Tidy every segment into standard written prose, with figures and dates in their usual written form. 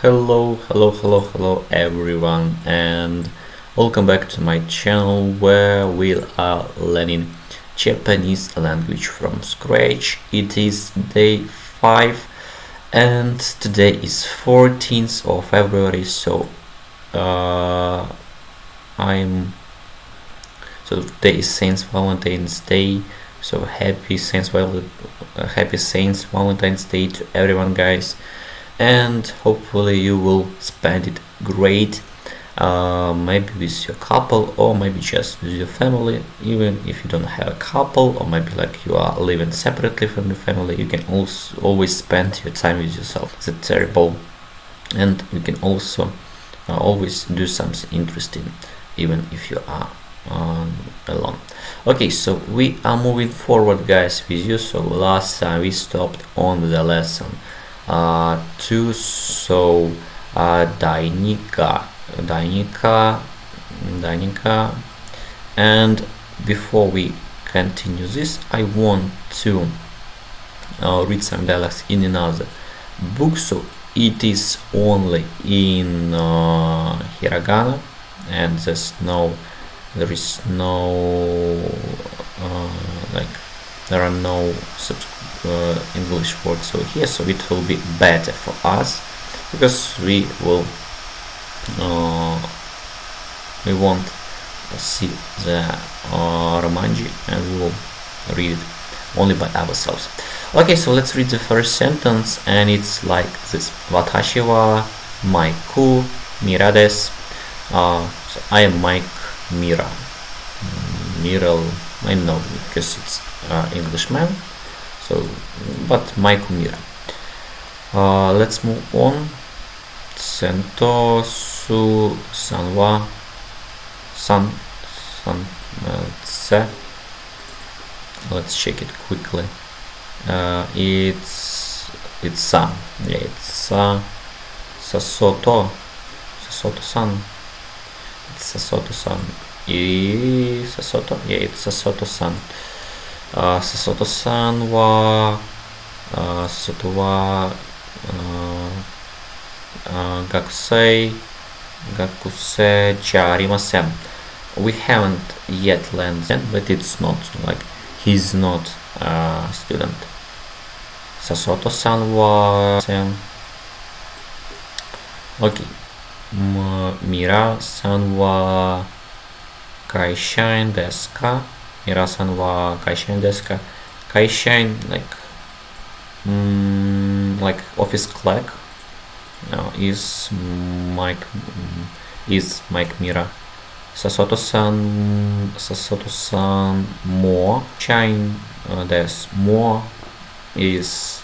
Hello everyone, and welcome back to my channel where we are learning Japanese language from scratch. It is day 5 and today is 14th of February, so uh, I'm so today is Saint Valentine's Day. So happy Saint Valentine's Day to everyone, guys, and hopefully you will spend it great, maybe with your couple or maybe just with your family. Even if you don't have a couple, or maybe like you are living separately from your family, you can also always spend your time with yourself. It's terrible, and you can also always do something interesting even if you are alone. Okay, so we are moving forward, guys, with you. So last time we stopped on the lesson 2. So Dainika, and before we continue this, I want to read some dialogues in another book. So it is only in hiragana, and there is no like there are no English words so here, so it will be better for us because we won't see the romanji, and we will read it only by ourselves. Okay, so let's read the first sentence, and it's like this: Watashi wa Maiku Mira desu. So I am Mike Mira. Mira, I know because it's Englishman. So, but Maiku Mira. Let's move on. Sento su sanwa tse. Let's check it quickly. It's san. Yeah, it's Sasoto san. It's Sasoto san. Sasoto. Yeah, it's Sasoto san. Sasoto san wa Sasoto wa gakusei ji arimasen. We haven't yet learned, but it's not like he's not a student. Sasoto san wa okay. Mira san wa kaishain desu ka? Mira-san wa kaishain desu ka? Kaishain, like office clerk, is Mike Mira. Sasoto-san mo chain desu. Mo is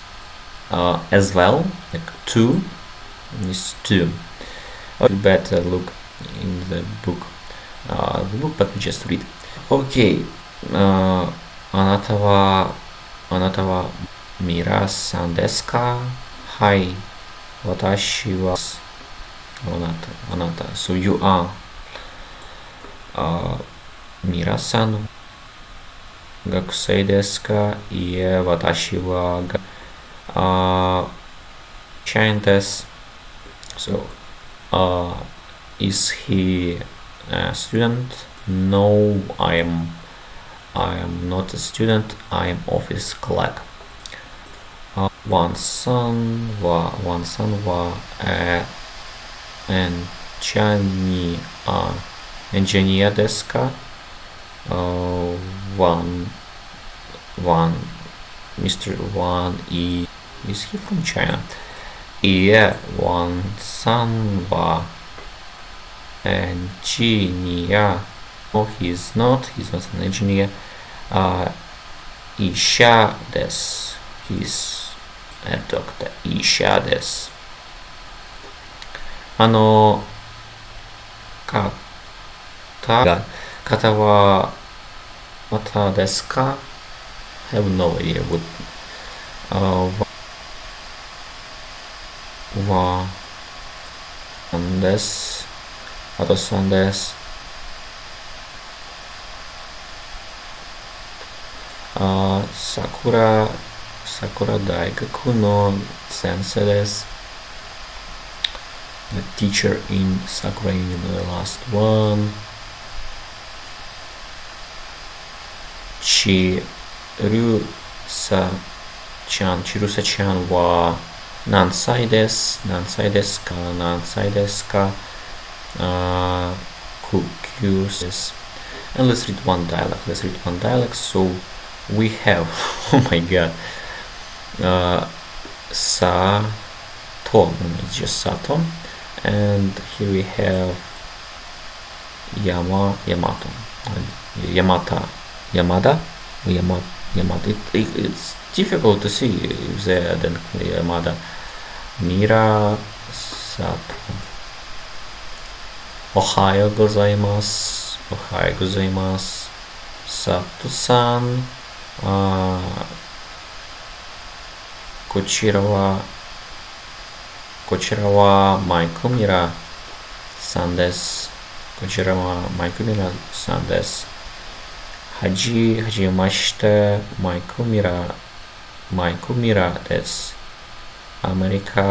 as well, like two is two. You better look in the book, but we just read. Okay, あなたはミラさんですか？はい、私はあなた。So you are ミラさん学生ですか？いえ、私は社員です。So is he a student? No, I am not a student. I am office clerk. One son wa engineer desu ka? One Mr. One is he from China? Yeah, one son wa engineer. No, he's not an engineer. Isha desu. He's a doctor. Isha desu. Kata wa wata desu ka? I have no idea what wa desu. Wato-san desu. Sakura Daigaku no sensei desu. the teacher in Sakura Union. The last one. Chirusa-chan wa nansai desu, nansai desu ka, nansai desu ka, kukyu desu. And let's read one dialogue. So we have, oh my god, Sato, it's just Sato, and here we have Yamada. It's difficult to see if they added Yamada. Mira, Sato. Ohayo gozaimasu. Sato-san. Kochira wa Maikumira-san desu. Hajimashite, Maikumira desu. America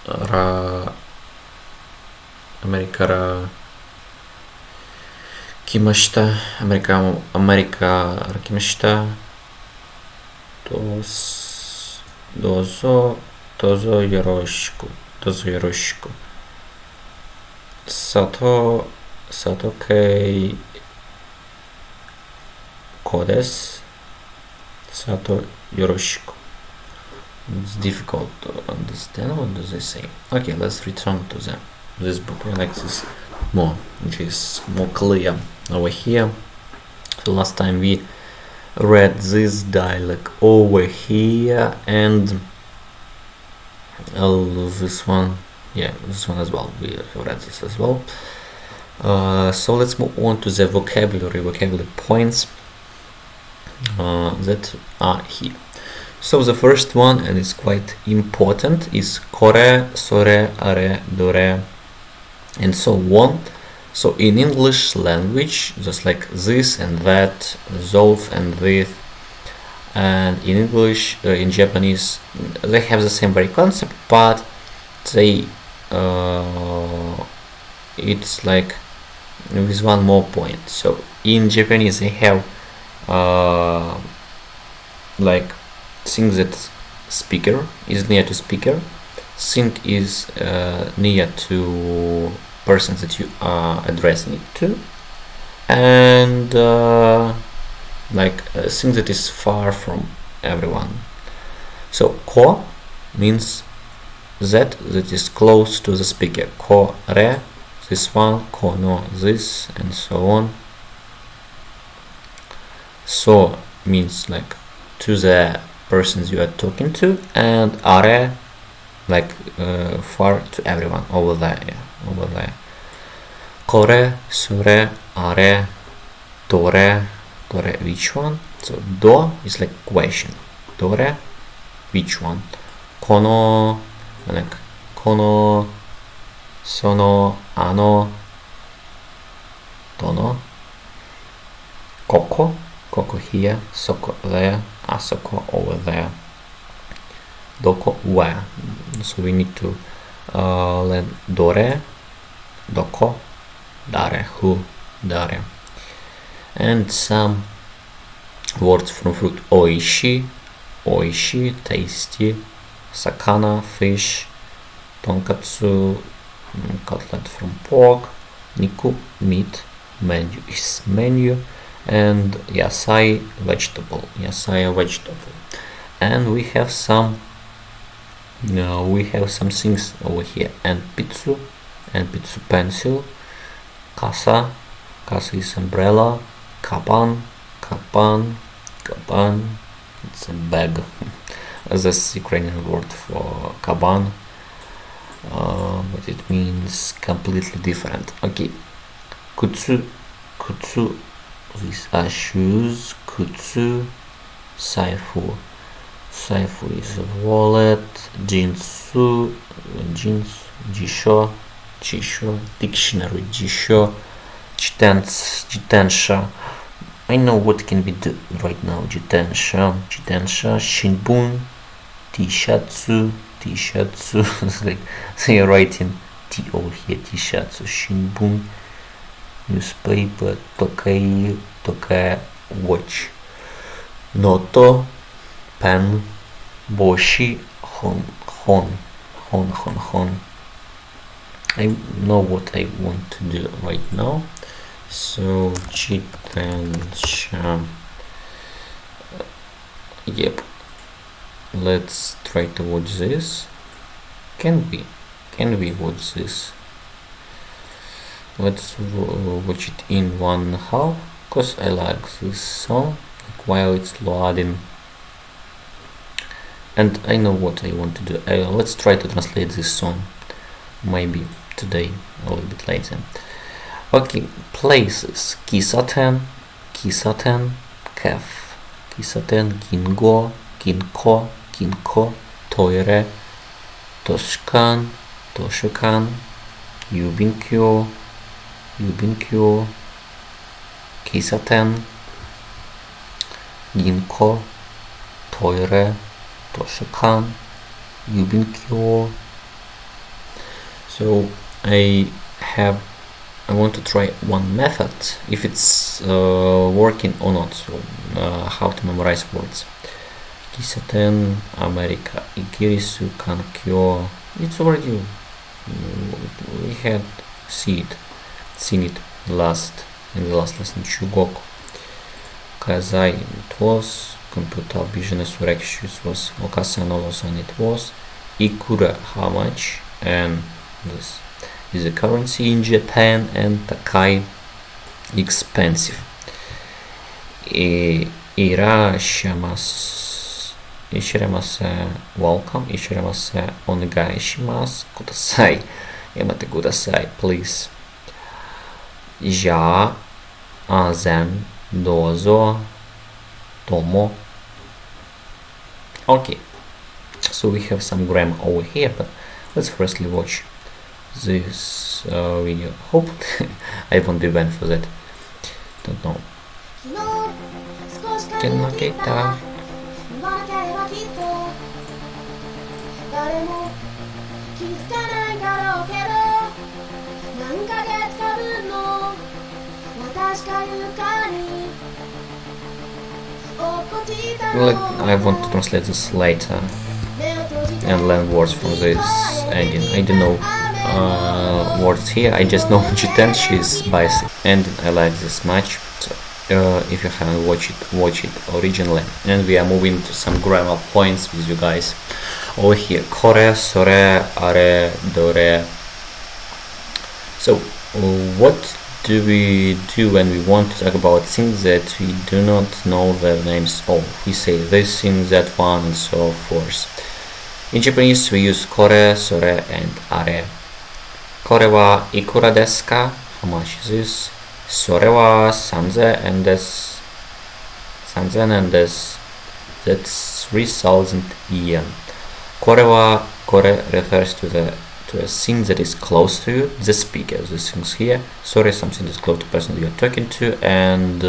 ra kimashita. America ra kimashita. Dozo yoroshiku. Sato kei ko desu. Sato yoroshiku. It's difficult to understand. What does they say? Okay, let's return to this book. I like this more. It is more clear over here. So last time we read this dialogue over here, and this one as well. We have read this as well. So let's move on to the vocabulary points that are here. So the first one, and it's quite important, is kore, sore, are, dore, and so on. So in English language, just like this and that, those and this, and in English, in Japanese, they have the same very concept, but they it's like with one more point. So in Japanese they have like thing that speaker is near to speaker, thing is near to person that you are addressing it to, and like a thing that is far from everyone. So ko means that is close to the speaker. Ko re, this one. Ko no, this, and so on. So means like to the persons you are talking to, and are like far to everyone, over there. Kore, sore, are, dore, which one? So do is like question. Dore, which one? Kono, like kono, sono, ano, dono. Koko here, soko there, asoko over there. Doko, where? So we need to learn dore, doko, dare, who, dare. And some words from fruit. Oishi, tasty. Sakana, fish. Tonkatsu, cutlet from pork. Niku, meat. Menu is menu. And yasai, vegetable. And we have some things over here. And pitsu pencil. Kasa is umbrella. Kaban, it's a bag. That's Ukrainian word for kaban, but it means completely different. Okay, kutsu, these are shoes. Kutsu, saifu is a wallet. Jeans, jisho, dictionary, jisho. Jitensha, I know what can be done right now. Jitensha, Shinbun, Tishatsu. It's like so you're writing T-O here, Tishatsu, Shinbun, newspaper, Tokai, watch. Noto, pen, Boshi, Hon. I know what I want to do right now. So Jitensha. Yep. Let's try to watch this. Can we watch this? Let's watch it in 1/2 because I like this song, like while it's loading. And I know what I want to do. Let's try to translate this song. Maybe today, a little bit later. Okay, places. Kisaten, Kef. Kisaten, Kinko, Toire, Toshukan, Yubinkyo, Kisaten, Ginko, Toire, Toshukan, Yubinkyo. So I want to try one method if it's working or not. So how to memorize words. Kisaten, America, Igirisu, Kankyo. It's already we had seen it in the last lesson. Chugoku, Kazai, it was computer business Rexius was Okasanolosan, it was Ikura, how much, and this is the currency in Japan, and Takai, expensive. Ishiremase, welcome. Ishiremase, onegai shimasu. Kudasai. Yamate kudasai, please. Ja, zen, dozo, tomo. Okay, so we have some grammar over here, but let's firstly watch this video. Hope I won't be banned for that. Don't know. Kenmaketa. 誰も気づかないだろうけど何ヶ月か分の私が床に落っこちたの I want to translate this later and learn words from this ending. I don't know words here, I just know Jitenshi is bicycle and I like this much. So if you haven't watched it, watch it originally. And we are moving to some grammar points with you guys. Over here, kore, sore, are, dore. So, what do we do when we want to talk about things that we do not know their names of? We say this thing, that one, and so forth. In Japanese, we use kore, sore, and are. Kore wa ikura desu ka? How much is this? Sore wa 3000 desu. 3000 desu. That's 3000 yen. Kore refers to a thing that is close to you, the speaker, this things here. Sore, something that's close to the person that you're talking to, and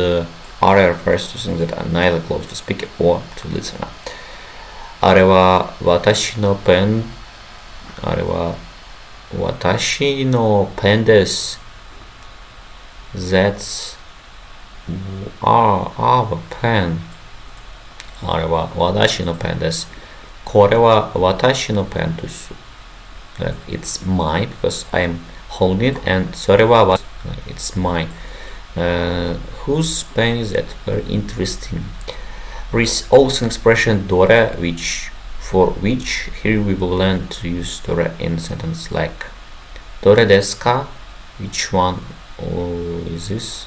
are refers to things that are neither close to speaker or to listener. Are wa watashi no pen. Are wa watashi no pen desu. That's our pen. Are wa watashi no pen desu. Kore wa watashi no pen desu. It's my, because I'm holding it, and sore wa it's mine. Whose pen is that? Very interesting. There is also an expression dore, for which here we will learn to use dore in a sentence like dore desu ka? Which one is this?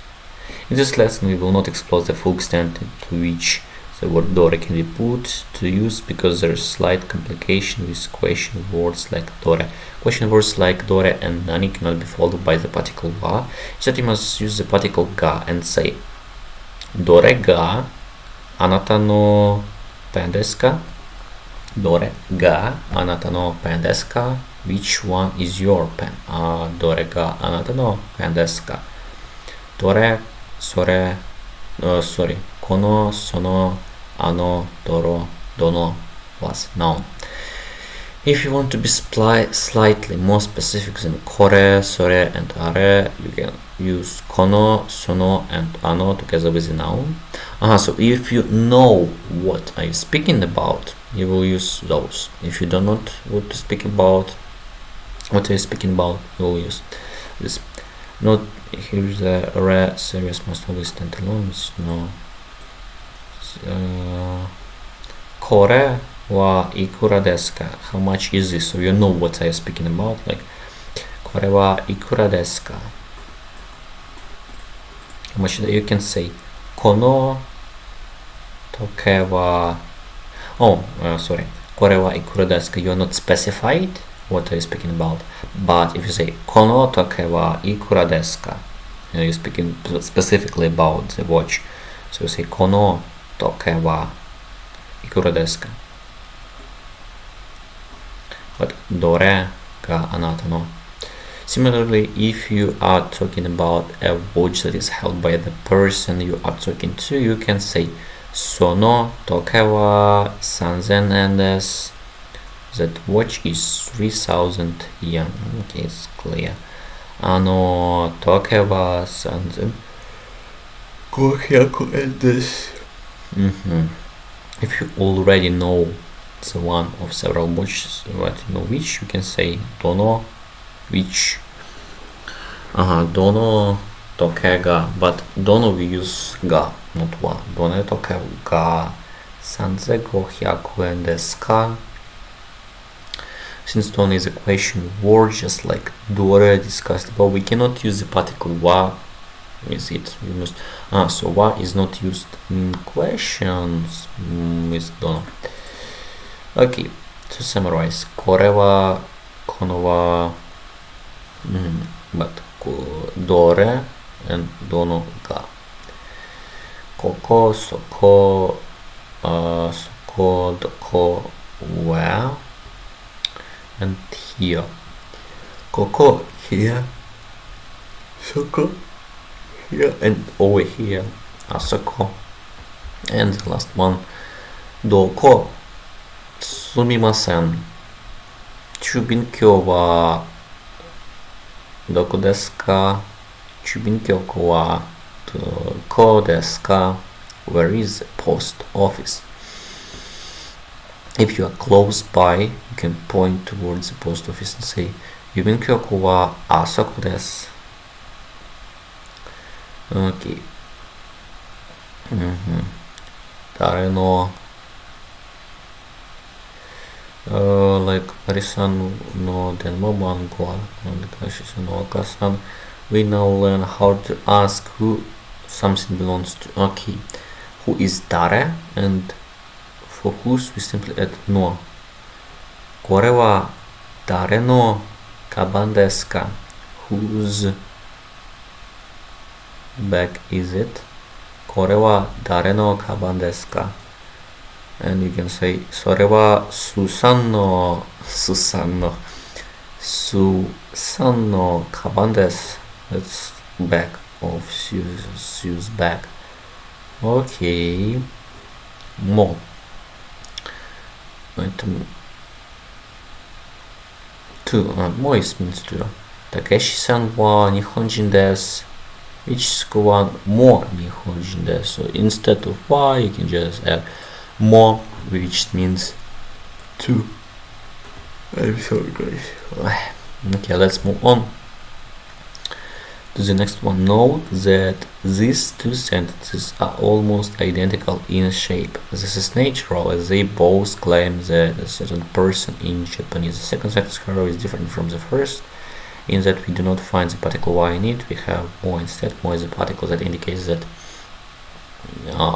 In this lesson we will not explore the full extent to which the word dore can be put to use, because there is slight complication with question words like dore. Question words like dore and nani cannot be followed by the particle wa. Instead you must use the particle ga and say dore ga anata no pen desu ka? Dore ga anata no pen desu ka? Which one is your pen? Dore ga anata no pen desu ka? Dore, sore, sorry, kono, sono, ano, doro, dono was noun. If you want to be slightly more specific than kore, sore, and are, you can use kono, sono, and ano together with the noun. So if you know what I'm speaking about, you will use those. If you do not want to speak about what I'm speaking about, you will use this. Not here the re series must always stand alone. No. Kore wa ikura desu ka? How much is this? So you know what I'm speaking about. Like, kore wa ikura desu ka? How much you can say kono toke wa. Sorry. Kore wa ikura desu ka? You are not specified what are you speaking about. But if you say kono toke wa ikura desu ka? You're speaking specifically about the watch. So you say kono toke wa ikura desu ka? But dore ga anata no. Similarly, if you are talking about a watch that is held by the person you are talking to, you can say sono toke wa 3000 yen desu. That watch is 3000 yen. Okay, it's clear. Toke wa 3500 yen desu. If you already know the one of several watches, but you know which, you can say dono which. Dono toke ga, but dono we use ga, not wa. Dono toke ga 3500 yen desu ka? Since dono is a question word, just like dore discussed about, we cannot use the particle wa with it. We must so wa is not used in questions with dono. Okay, to summarize, kore wa, kono wa, but dore and dono ga. Koko, soko, soko, doko, where, and here. Koko, here, soko, here, and over here, asoko. And the last one, doko. Sumimasen. Chubinkyou wa doko desu ka? Chubinkyou wa ko desu ka? Where is the post office? If you are close by, you can point towards the post office and say Yubinkyou wa asoko desu. Okay. Dare no like Marisan no Denmo Mango and Kashisan no Okasan, we now learn how to ask who something belongs to. Okay, who is dare, and for whose we simply add no. Kore wa dare no kaban desu ka? Whose bag is it? Kore wa dare no kaban desu ka? And you can say sore wa Susan no kaban desu. That's bag of Sue's bag. Okay, mo. Mo is means to. Takeshi-san wa Nihonjin desu. Ichisuku wa mo Nihonjin desu. So instead of wa, you can just add mo, which means two. I'm sorry, guys. Okay, let's move on to the next one. Note that these two sentences are almost identical in shape. This is natural, as they both claim that a certain person in Japanese. The second sentence, however, is different from the first, in that we do not find the particle wa in it. We have mo instead. Mo is a particle that indicates that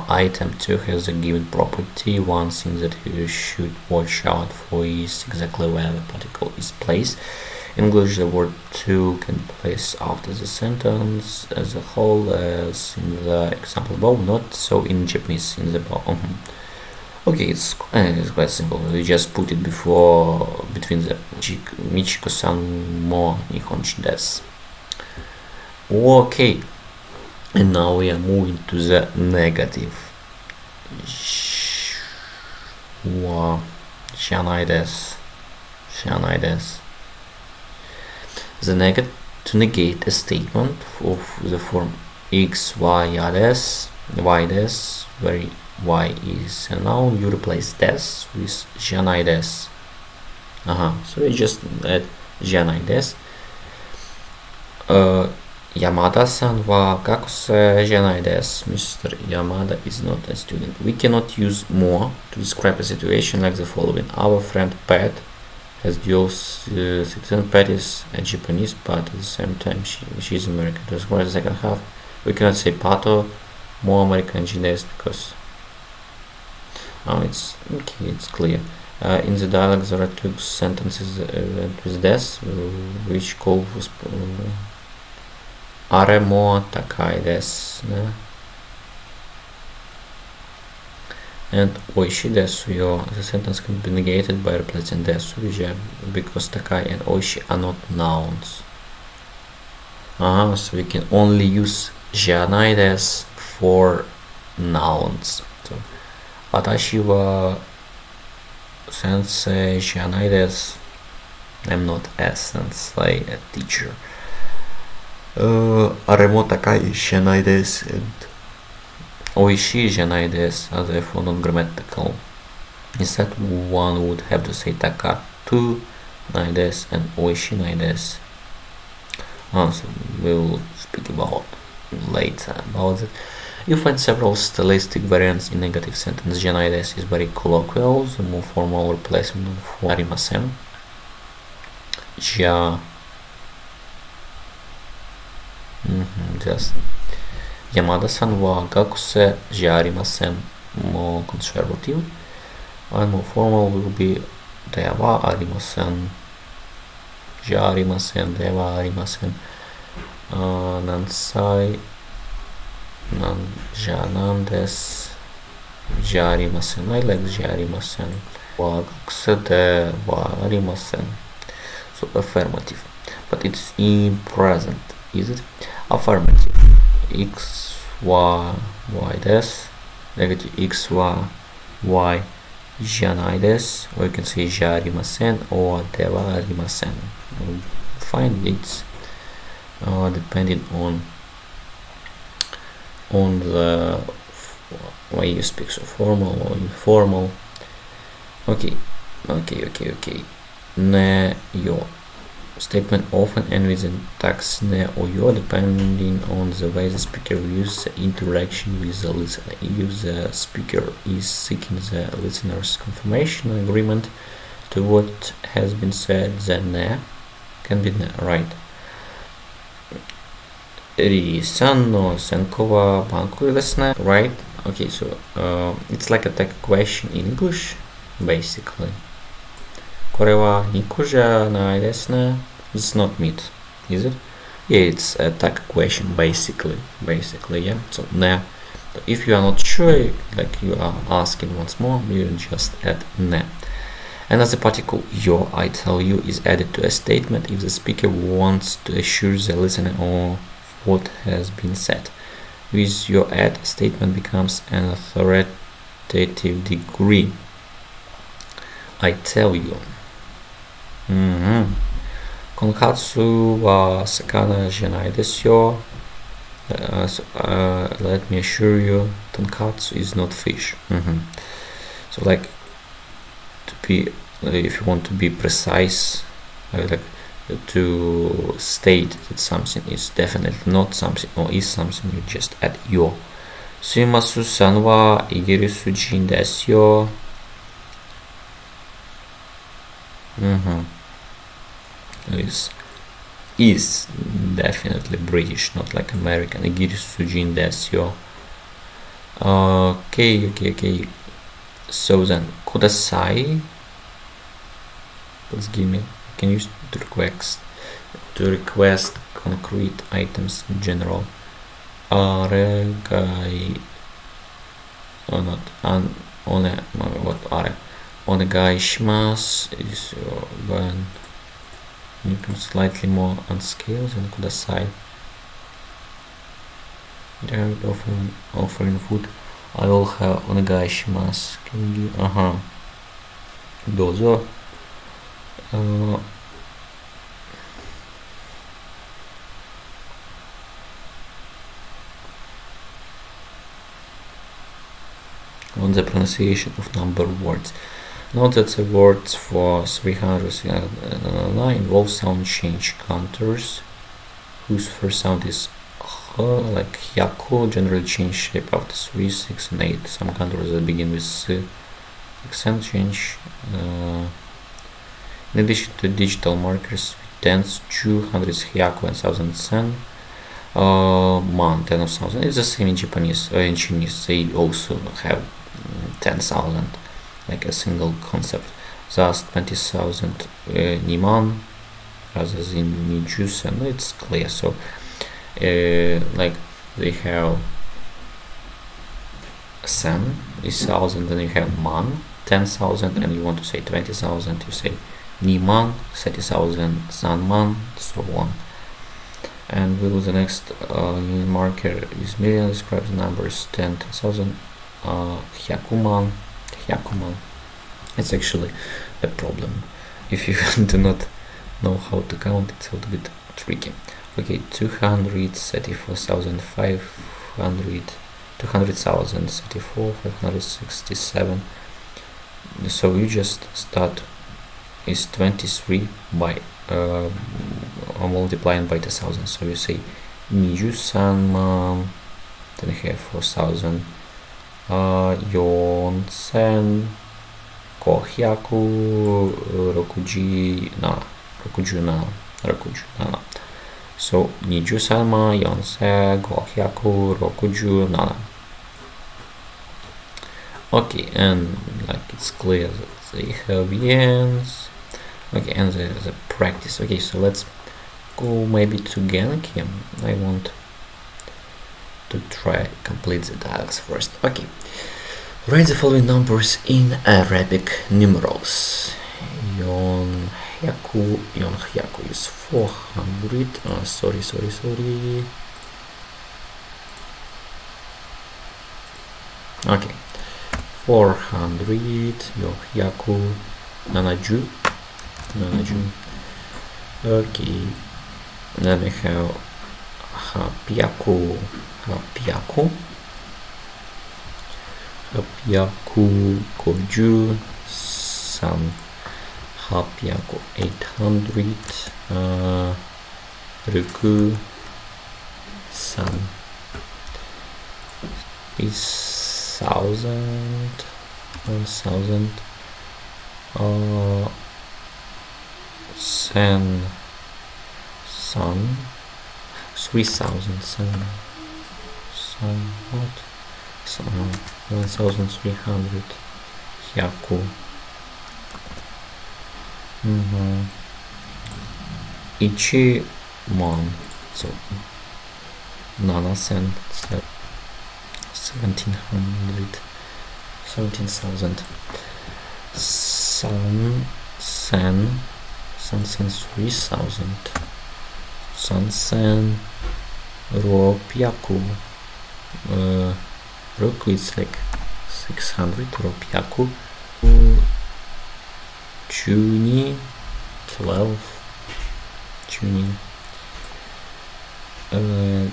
item 2 has a given property. One thing that you should watch out for is exactly where the particle is placed. In English, the word to can be placed after the sentence as a whole, as in the example above, not so in Japanese in the above. Okay, it's quite simple. We just put it between the Michiko-san mo Nihonjin desu. Okay. And now we are moving to the negative. Shanides. The negative, to negate a statement of the form x, y, des, y des, where y is a noun, you replace des with Janides. So you just add Janides. Yamada-san wa gakusei janai desu. Mr. Yamada is not a student. We cannot use more to describe a situation like the following. Our friend Pat has dual citizen. Pat is a Japanese, but at the same time she is American. To describe the second half, we cannot say Pato more American engineers because it's okay, it's clear. In the dialogue there are two sentences with des, which call for are mo takai desu, ne? And oishi desu, the sentence can be negated by replacing desu because takai and oishi are not nouns. So we can only use janai desu for nouns. So watashi wa sensei janai desu. I'm not a sensei, a teacher. Aremo takai janai desu and oishi janai desu are therefore non-grammatical. Instead, one would have to say takatu nai desu and oishi nai desu. So we'll speak about later about it. You find several stylistic variants in negative sentence. Janai desu is very colloquial, the more formal replacement of arimasen. Just Yamada-san wa gakusei ja arimasen, more conservative, and more formal will be de wa arimasen, ja arimasen, de wa arimasen, nansai, nan desu, ja arimasen. I like ja arimasen. Wa gakusei de wa arimasen. So affirmative, but it's in present, is it? Affirmative. X, y, y desu. Negative. X, y, janai desu. Or you can say ja arimasen or de wa arimasen. Fine, it's depending on the way you speak, so formal or informal. Okay. Ne yo. Statement often end with the tax ne or yo, depending on the way the speaker views the interaction with the listener. If the speaker is seeking the listener's confirmation or agreement to what has been said, then ne can be ne, right? Ri-san no senko wa banku desu ne, right? Okay, so it's like a tag question in English, basically. これは肉じゃないですね. It's not meat, is it? Yeah, it's a tag question, basically, yeah. So, ne. So if you are not sure, like you are asking once more, you just add ne. And as the particle yo, I tell you, is added to a statement if the speaker wants to assure the listener of what has been said. With your add, statement becomes an authoritative degree. I tell you. Konkatsu wa sakana janai desu yo. Let me assure you, tonkatsu is not fish. So, like, to be, if you want to be precise, like to state that something is definitely not something or is something, you just add yo. Suimasu-san wa igirisu jin desu yo. Is definitely British, not like American. Igirisu jin desu yo. Okay. So then, kudasai. Please give me. Can use to request concrete items in general. Aregai. Or not. What are? Onegaishimasu is when you can slightly more on scales and kudasai. They're offering food. I will have onegaishimasu. Can you? Dozo. On the pronunciation of number words. Note that the words for 309 involve sound change counters whose first sound is h, like hyaku, generally change shape after 3, 6 and 8. Some counters that begin with s, accent change. In addition to digital markers, tens, 200 hyaku and 1000 sen. Man, 10 of 1000. It's the same in Japanese. In Chinese, they also have 10,000, like a single concept. Thus 20,000 niman rather than nijus, and it's clear. So like they have sen is 1000, then you have man 10,000, and you want to say 20,000, you say niman, 30,000 sanman, so on. And we will the next unit marker is million, describes numbers 10,000. Hyakuman. It's actually a problem. If you do not know how to count, it's a little bit tricky. Okay, 234,500, 200,000, 34, 567. So you just start is 23 by multiplying by 1,000. So you say Niju-san, then you have 4,000. Yonsen, Kohyaku, Rokujunana. So Niju-sanma, Yonsen, Kohyaku, Rokujunana. Okay, and like it's clear that they have yens. Okay, and the practice. Okay, so let's go maybe to Genki. I want to try complete the dialogues first. Okay, write the following numbers in Arabic numerals. Yon hyaku is 400. Sorry. Okay, 400. Yon hyaku nanaju. Okay, then we have Hapyaku koju san, Hapyaku 800, Ruku san is 1,000, 1,000, sen 3,000 sen what? 1,300 hyaku. Ichi mon, so 7,000, 1,700, 17,000. San 3,000. Sansen Ropyaku. Roku is like 600. Ropyaku. Chuni 12. Chuni.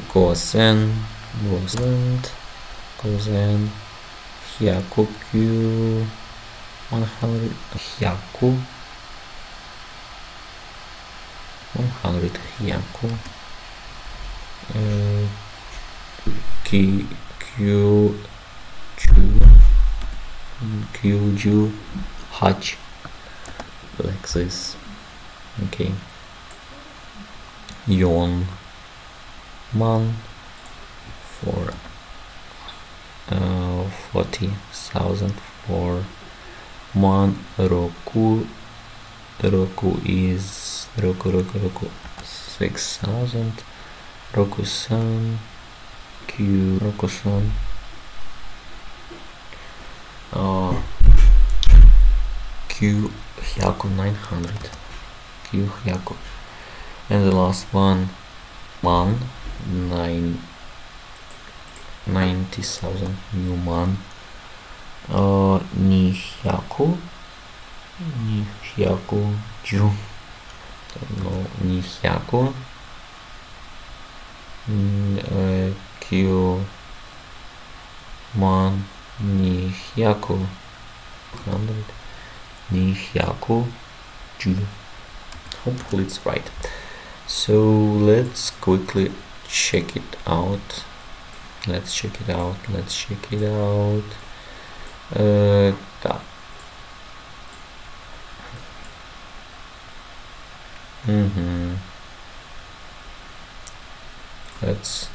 Gozen. Hyakokyu 100. Hyaku 100 hyaku. Kyuju hach, like this. Okay. Yon man for 40,000 for man. Roku is Roku 6,000. Roku-san, Roku-san, Hyaku 900, Hyaku, and the last one, man 9 90,000 Newman. Nihyaku Ju. No, Nihyaku. Q Man Nihyaku 100 Nihyaku Ju. Hopefully it's right. So let's quickly check it out. Let's check it out. Так. Let's